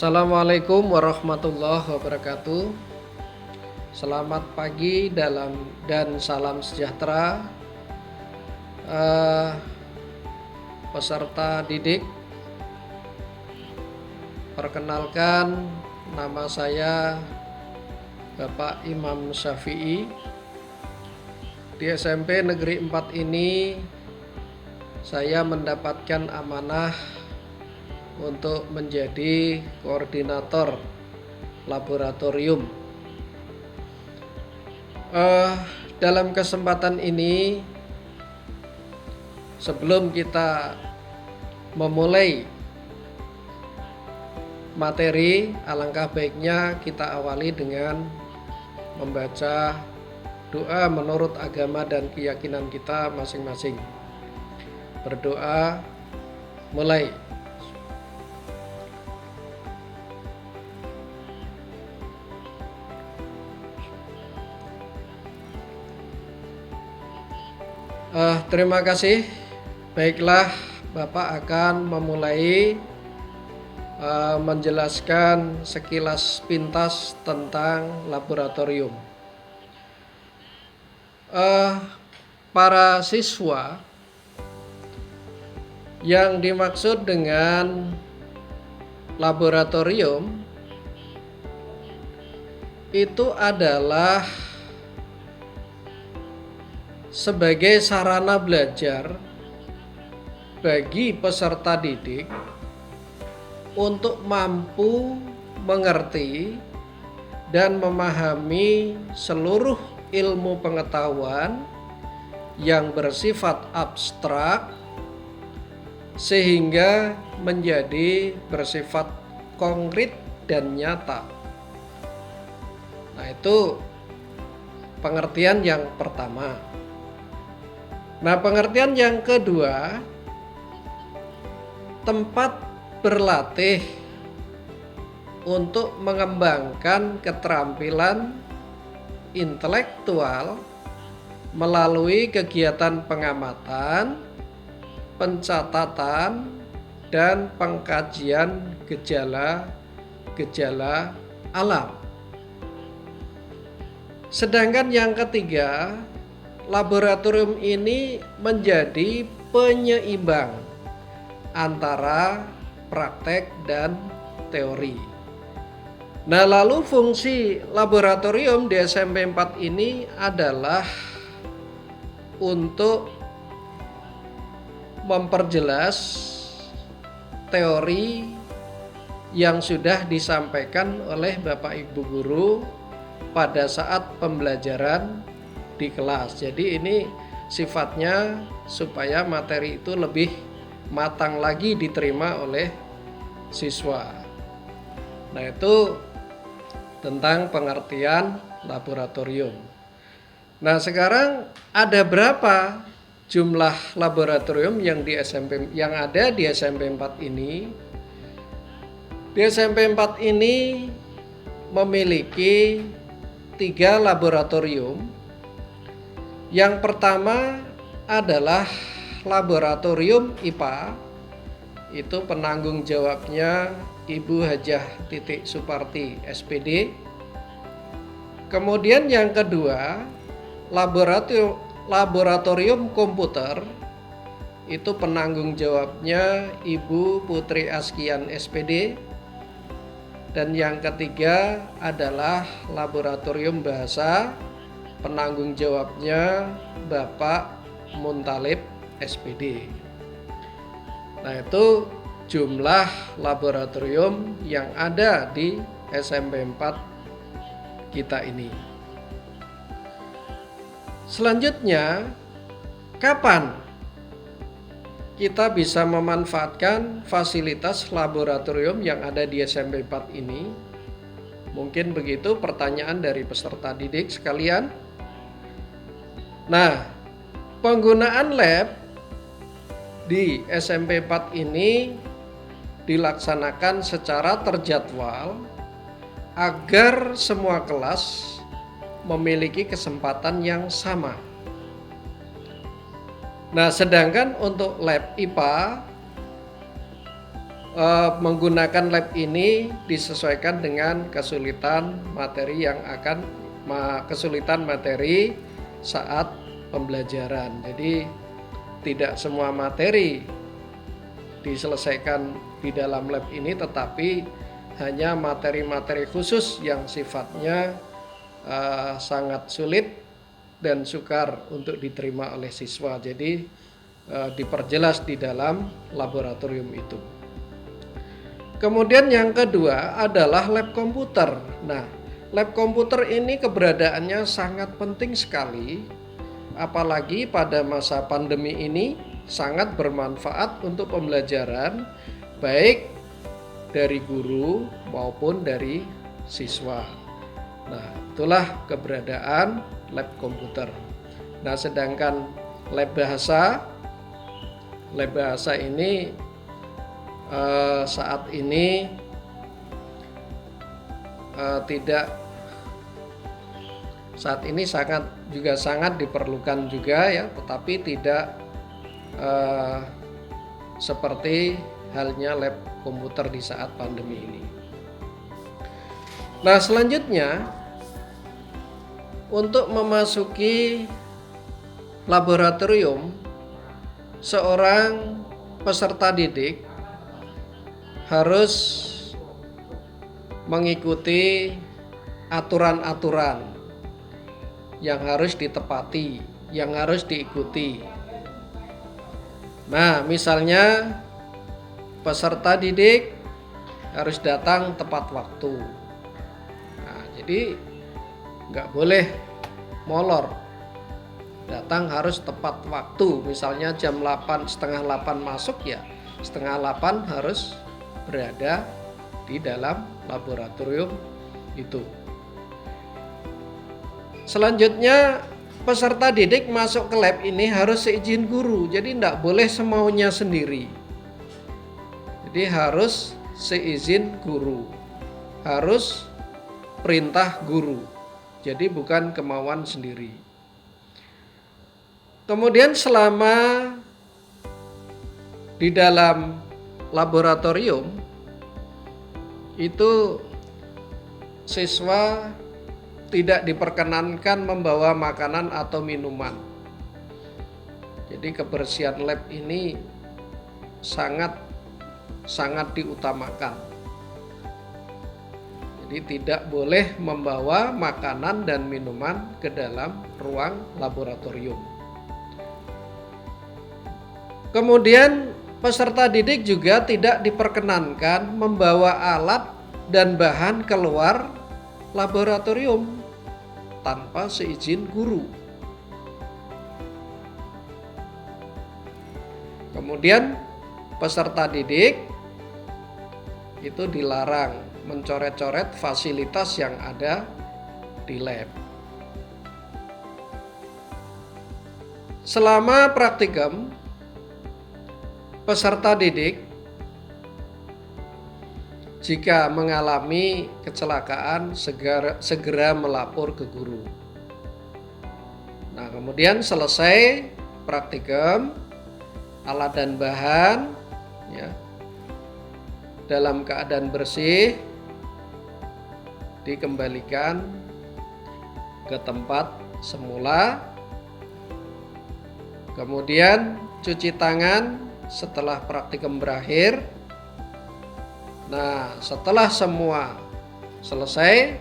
Assalamualaikum warahmatullahi wabarakatuh. Selamat pagi dan salam sejahtera peserta didik. Perkenalkan, nama saya Bapak Imam Syafi'i. Di SMP Negeri 4 ini saya mendapatkan amanah untuk menjadi koordinator laboratorium. Dalam kesempatan ini, sebelum kita memulai materi, alangkah baiknya kita awali dengan membaca doa menurut agama dan keyakinan kita masing-masing. Berdoa, mulai. Terima kasih. Baiklah, Bapak akan memulai menjelaskan sekilas pintas tentang laboratorium. Para siswa, yang dimaksud dengan laboratorium itu adalah sebagai sarana belajar bagi peserta didik untuk mampu mengerti dan memahami seluruh ilmu pengetahuan yang bersifat abstrak sehingga menjadi bersifat konkret dan nyata. Nah, itu pengertian yang pertama. Nah, pengertian yang kedua, tempat berlatih untuk mengembangkan keterampilan intelektual melalui kegiatan pengamatan, pencatatan, dan pengkajian gejala-gejala alam. Sedangkan yang ketiga, laboratorium ini menjadi penyeimbang antara praktek dan teori. Nah, lalu fungsi laboratorium di SMP 4 ini adalah untuk memperjelas teori yang sudah disampaikan oleh Bapak Ibu guru pada saat pembelajaran di kelas. Jadi ini sifatnya supaya materi itu lebih matang lagi diterima oleh siswa. Nah, itu tentang pengertian laboratorium. Nah, sekarang ada berapa jumlah laboratorium yang ada di SMP 4 ini? Di SMP 4 ini memiliki 3 laboratorium. Yang pertama adalah laboratorium IPA, itu penanggung jawabnya Ibu Hajah Titik Suparti SPD. Kemudian yang kedua, laboratorium komputer, itu penanggung jawabnya Ibu Putri Askian SPD. Dan yang ketiga adalah laboratorium bahasa, penanggung jawabnya Bapak Muntalib SPD. Nah, itu jumlah laboratorium yang ada di SMP 4 kita ini. Selanjutnya, kapan kita bisa memanfaatkan fasilitas laboratorium yang ada di SMP 4 ini? Mungkin begitu pertanyaan dari peserta didik sekalian. Nah, penggunaan lab di SMP 4 ini dilaksanakan secara terjadwal agar semua kelas memiliki kesempatan yang sama. Nah, sedangkan untuk lab IPA menggunakan lab ini disesuaikan dengan kesulitan materi saat pembelajaran. Jadi tidak semua materi diselesaikan di dalam lab ini, tetapi hanya materi-materi khusus yang sifatnya sangat sulit dan sukar untuk diterima oleh siswa. Jadi diperjelas di dalam laboratorium itu. Kemudian yang kedua adalah lab komputer. Nah, lab komputer ini keberadaannya sangat penting sekali, apalagi pada masa pandemi ini sangat bermanfaat untuk pembelajaran baik dari guru maupun dari siswa. Nah, itulah keberadaan lab komputer. Nah, sedangkan lab bahasa ini saat ini sangat diperlukan juga ya, tetapi tidak seperti halnya lab komputer di saat pandemi ini. Nah, selanjutnya untuk memasuki laboratorium, seorang peserta didik harus mengikuti aturan-aturan yang harus ditepati, yang harus diikuti. Nah, misalnya peserta didik harus datang tepat waktu. Nah, jadi nggak boleh molor. Datang harus tepat waktu. Misalnya jam 8, setengah 8 masuk ya, setengah 8 harus berada di dalam laboratorium itu. Selanjutnya peserta didik masuk ke lab ini harus seizin guru. Jadi tidak boleh semaunya sendiri. Jadi harus seizin guru. Harus perintah guru. Jadi bukan kemauan sendiri. Kemudian selama di dalam laboratorium itu siswa tidak diperkenankan membawa makanan atau minuman. Jadi kebersihan lab ini sangat diutamakan. Jadi tidak boleh membawa makanan dan minuman ke dalam ruang laboratorium. Kemudian peserta didik juga tidak diperkenankan membawa alat dan bahan keluar laboratorium tanpa seizin guru. Kemudian peserta didik itu dilarang mencoret-coret fasilitas yang ada di lab. Selama praktikum, peserta didik jika mengalami kecelakaan segera melapor ke guru. Nah, kemudian selesai praktikum, alat dan bahan ya, dalam keadaan bersih dikembalikan ke tempat semula. Kemudian cuci tangan setelah praktikum berakhir. Nah, setelah semua selesai,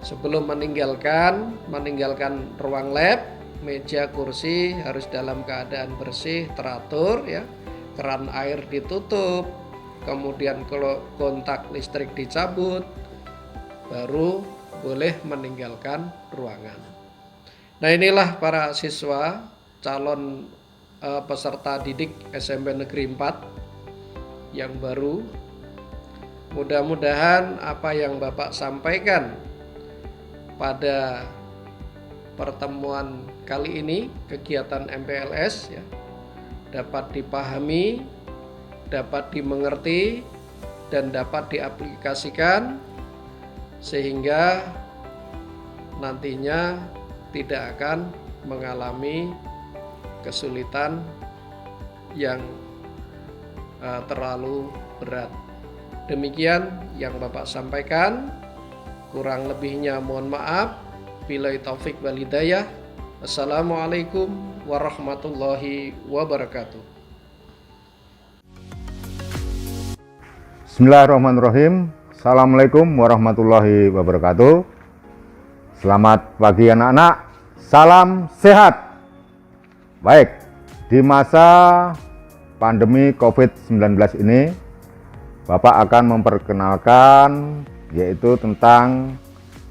sebelum meninggalkan ruang lab, meja kursi harus dalam keadaan bersih, teratur ya. Keran air ditutup, kemudian kalau kontak listrik dicabut, baru boleh meninggalkan ruangan. Nah, inilah para siswa calon peserta didik SMP Negeri 4 yang baru. Mudah-mudahan apa yang Bapak sampaikan pada pertemuan kali ini, kegiatan MPLS ya, dapat dipahami, dapat dimengerti, dan dapat diaplikasikan sehingga nantinya tidak akan mengalami kesulitan yang terlalu berat. Demikian yang Bapak sampaikan. Kurang lebihnya mohon maaf. Billahi taufik wal hidayah. Assalamualaikum warahmatullahi wabarakatuh. Bismillahirrahmanirrahim. Assalamualaikum warahmatullahi wabarakatuh. Selamat pagi anak-anak. Salam sehat. Baik, di masa pandemi COVID-19 ini, Bapak akan memperkenalkan yaitu tentang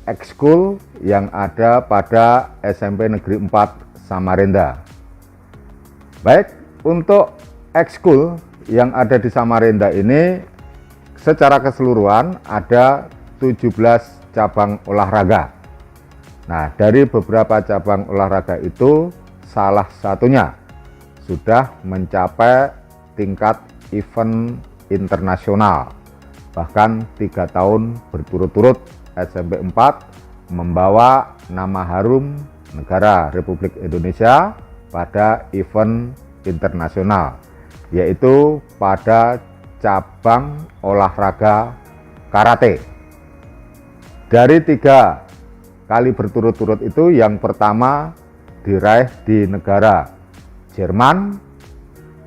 ekskul yang ada pada SMP Negeri 4 Samarinda. Baik, untuk ekskul yang ada di Samarinda ini secara keseluruhan ada 17 cabang olahraga. Nah, dari beberapa cabang olahraga itu salah satunya sudah mencapai tingkat event internasional. Bahkan 3 tahun berturut-turut SMP 4 membawa nama harum negara Republik Indonesia pada event internasional, yaitu pada cabang olahraga karate. Dari 3 kali berturut-turut itu, yang pertama diraih di negara Jerman,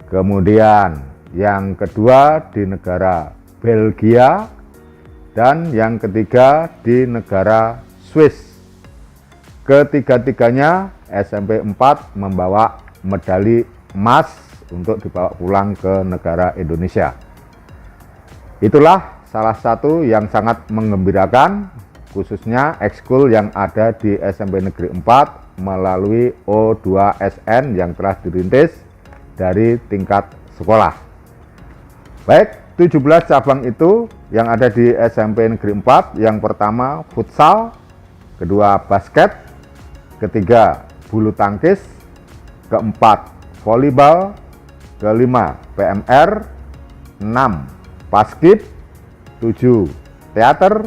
kemudian yang kedua di negara Belgia, dan yang ketiga di negara Swiss. Ketiga-tiganya SMP 4 membawa medali emas untuk dibawa pulang ke negara Indonesia. Itulah salah satu yang sangat menggembirakan, khususnya ekskul yang ada di SMP Negeri 4 melalui O2SN yang telah dirintis dari tingkat sekolah. Baik, 17 cabang itu yang ada di SMP Negeri 4, yang pertama futsal, kedua basket, ketiga bulu tangkis, keempat volleyball, kelima PMR, 6 paskib, 7 teater,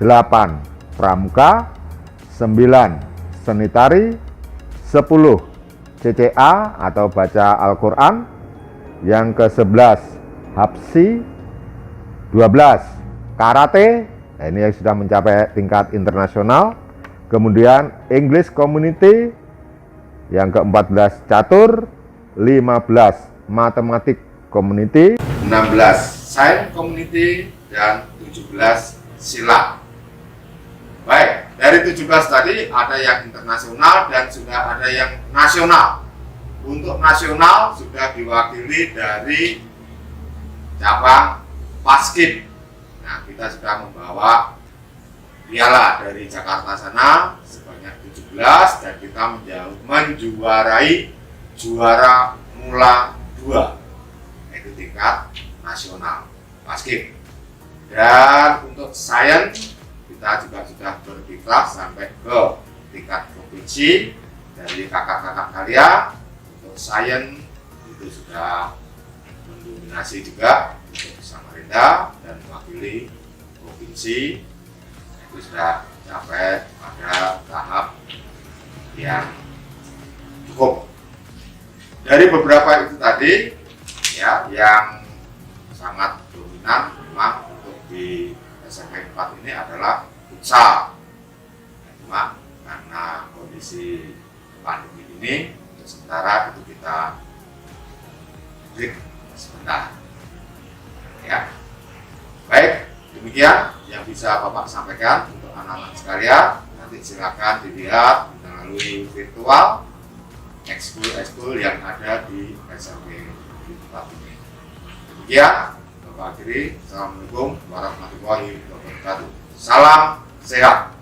8 pramuka, 9 seni tari, 10 CCA atau baca Al-Quran, yang ke-11 Hapsi, 12 karate, ini yang sudah mencapai tingkat internasional, kemudian English Community, yang ke-14 catur, 15 matematik community, 16 Science Community, dan 17 silat. Baik, dari 17 tadi ada yang internasional dan sudah ada yang nasional. Untuk nasional sudah diwakili dari cabang paskib. Nah, kita sudah membawa piala dari Jakarta sana sebanyak 17 dan kita menjuarai juara mula 2, yaitu tingkat nasional paskib. Dan untuk sains kita juga sudah berkiprah sampai ke tingkat provinsi. Dari kakak-kakak kalian untuk sains itu sudah mendominasi juga untuk Samarinda dan mewakili provinsi, itu sudah sampai pada tahap yang cukup. Dari beberapa itu tadi ya, yang sangat dominan memang untuk di SMP 4 ini adalah futsal. Cuma karena kondisi pandemi ini untuk sementara itu kita break sebentar. Ya. Baik, demikian yang bisa Bapak sampaikan untuk anak-anak sekalian. Nanti silakan dilihat melalui virtual ekskul yang ada di SMP 4 ini. Demikian Bapak akhiri. Assalamualaikum warahmatullahi wabarakatuh. Salam sehat.